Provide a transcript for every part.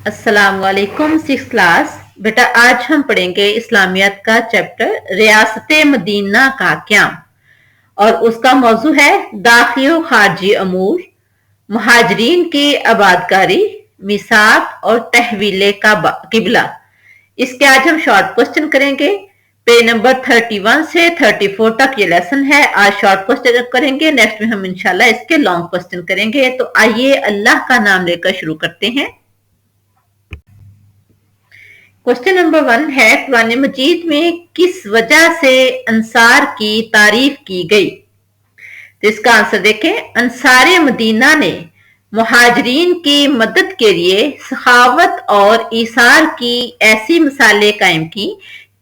अस्सलाम वालेकुम। 6 क्लास। बेटा आज हम पढ़ेंगे इस्लामियत का चैप्टर रियासत मदीना का क्याम और उसका मौजू है दाखिली और खारजी अमूर, मुहाजिरीन की आबादकारी, मिसाक और तहवील का किबला। इसके आज हम शॉर्ट क्वेश्चन करेंगे। पेज नंबर 31 से 34 तक ये लेसन है। आज शॉर्ट क्वेश्चन करेंगे, नेक्स्ट में हम इंशाल्लाह इसके लॉन्ग क्वेश्चन करेंगे। तो आइए अल्लाह का नाम लेकर शुरू करते हैं। क्वेश्चन नंबर 1 है, कुरान मजीद में किस वजह से अंसार की तारीफ की गई? तो इसका आंसर देखें। अंसारे मदीना ने मुहाजिरीन की मदद के लिए सखावत और ईसार की ऐसी मिसालें कायम की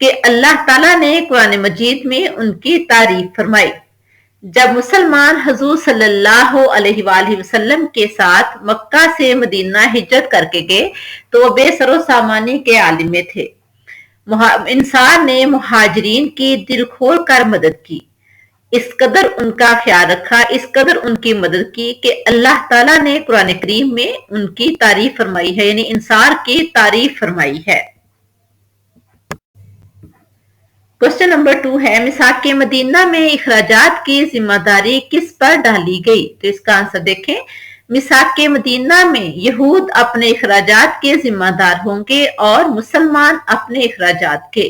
कि अल्लाह ताला ने कुरान मजीद में उनकी तारीफ फरमाई। जब मुसलमान हुजूर सल्लल्लाहु अलैहि वसल्लम के साथ मक्का से मदीना हिजरत करके गए तो वो बेसरो सामानी के आलिम में थे। इंसान ने मुहाजिरीन की दिल खोल कर मदद की, इस कदर उनका ख्याल रखा, इस कदर उनकी मदद की कि अल्लाह ताला ने कुरान करीम में उनकी तारीफ फरमाई है, यानी इंसार की तारीफ फरमाई है। क्वेश्चन नंबर 2 है, मिसाक के मदीना में इखराजात की जिम्मेदारी किस पर डाली गई? तो इसका आंसर देखें। मिसाक के मदीना में यहूद अपने इखराजात के जिम्मेदार होंगे और मुसलमान अपने इखराजात के।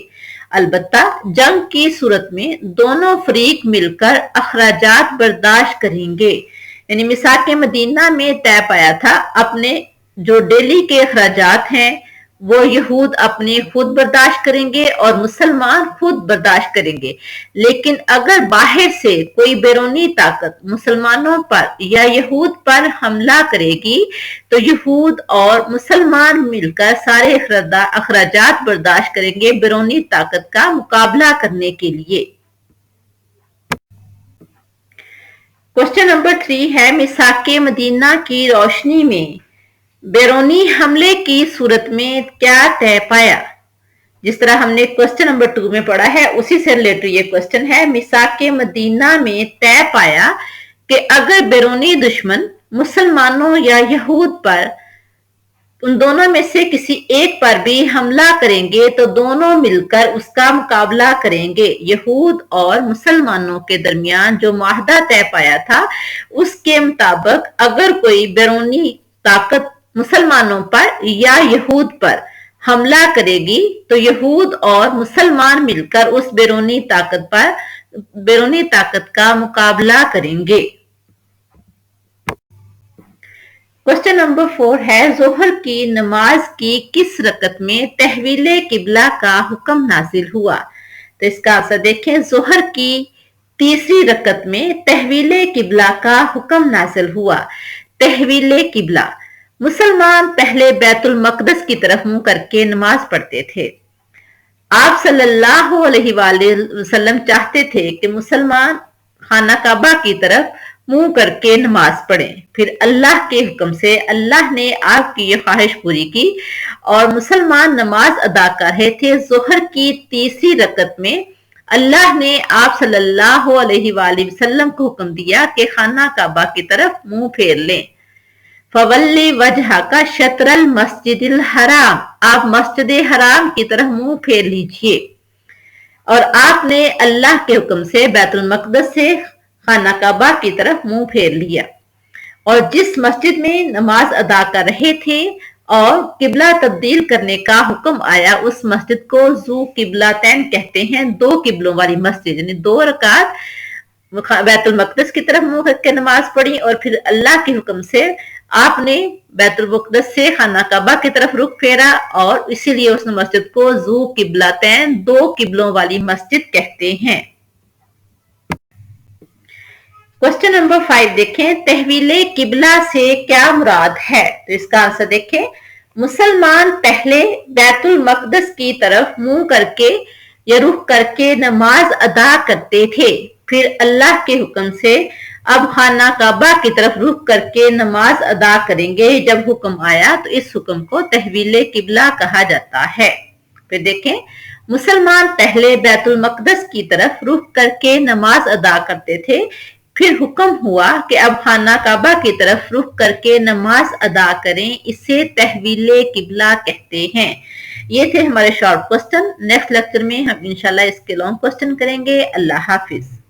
अलबत्ता जंग की सूरत में दोनों फरीक मिलकर अखराजात बर्दाश्त करेंगे। यानी मिसाक के मदीना में तय पाया था अपने जो डेली के अखराजात हैं वो यहूद अपने खुद बर्दाश्त करेंगे और मुसलमान खुद बर्दाश्त करेंगे। लेकिन अगर बाहर से कोई बैरूनी ताकत मुसलमानों पर या यहूद पर हमला करेगी तो यहूद और मुसलमान मिलकर सारे अखराजात बर्दाश्त करेंगे बैरूनी ताकत का मुकाबला करने के लिए। क्वेश्चन नंबर 3 है, मिसाक मदीना की रोशनी में बैरूनी हमले की सूरत में क्या तय पाया? जिस तरह हमने क्वेश्चन नंबर 2 में पढ़ा है उसी से रिलेटेड ये क्वेश्चन है। मिसाक मदीना में तय पाया कि अगर बैरूनी दुश्मन मुसलमानों या यहूद पर उन दोनों में से किसी एक पर भी हमला करेंगे तो दोनों मिलकर उसका मुकाबला करेंगे। यहूद और मुसलमानों के दरमियान जो मुआहदा तय पाया था उसके मुताबिक अगर कोई बैरूनी ताकत मुसलमानों पर या यहूद पर हमला करेगी तो यहूद और मुसलमान मिलकर उस बैरूनी ताकत का मुकाबला करेंगे। क्वेश्चन नंबर 4 है, जोहर की नमाज की किस रकत में तहवील किबला का हुक्म नाजिल हुआ? तो इसका आंसर देखें। जोहर की तीसरी रकत में तहवील किबला का हुक्म नाजिल हुआ। तहवील किबला, मुसलमान पहले बैतुल मकदस की तरफ मुंह करके नमाज पढ़ते थे। आप सल्लल्लाहु अलैहि वसल्लम चाहते थे कि मुसलमान खाना काबा की तरफ मुंह करके नमाज पढ़ें। फिर अल्लाह के हुक्म से अल्लाह ने आपकी ये ख्वाहिश पूरी की और मुसलमान नमाज अदा कर रहे थे। जोहर की तीसरी रकत में अल्लाह ने आप सल्लल्लाहु अलैहि वसल्लम को हुक्म दिया कि खाना काबा की तरफ मुंह फेर लें। फवल्ली वजह का शतरल मस्जिदिल हराम, आप मस्जिद हराम की तरफ मुंह फेर लीजिए। और आपने अल्लाह के हुक्म से बैतुल मकदस से खाना काबा की तरफ मुंह फेर लिया। और जिस मस्जिद में नमाज अदा कर रहे थे और किबला तब्दील करने का हुक्म आया उस मस्जिद को जू किबलातैन कहते हैं, दो किबलों वाली मस्जिद। यानी 2 रकात बैतुल मकदस की तरफ मुंह करके नमाज पढ़ी और फिर अल्लाह के हुक्म से आपने बैतुल मुक़द्दस से खाना काबा की तरफ रुख फेरा और इसीलिए उस मस्जिद को जू किबलातैन, 2 किबलों वाली मस्जिद कहते हैं। क्वेश्चन नंबर 5 देखें, तहवील किबला से क्या मुराद है? तो इसका आंसर देखें। मुसलमान पहले बैतुल मकदस की तरफ मुंह करके या रुख करके नमाज अदा करते थे, फिर अल्लाह के हुक्म से अब खाना काबा की तरफ रुख करके नमाज अदा करेंगे। जब हुक्म आया तो इस हुक्म को तहवील किबला कहा जाता है। फिर देखें, मुसलमान पहले बैतुल मकदस की तरफ रुख करके नमाज अदा करते थे, پھر حکم ہوا کہ اب خانہ کعبہ کی طرف رخ کر کے نماز ادا کریں، اسے تحویل قبلہ کہتے ہیں۔ یہ تھے ہمارے شارٹ کوسٹن۔ نیکسٹ لیکچر میں ہم انشاءاللہ اس کے لانگ کوسٹن کریں گے۔ اللہ حافظ۔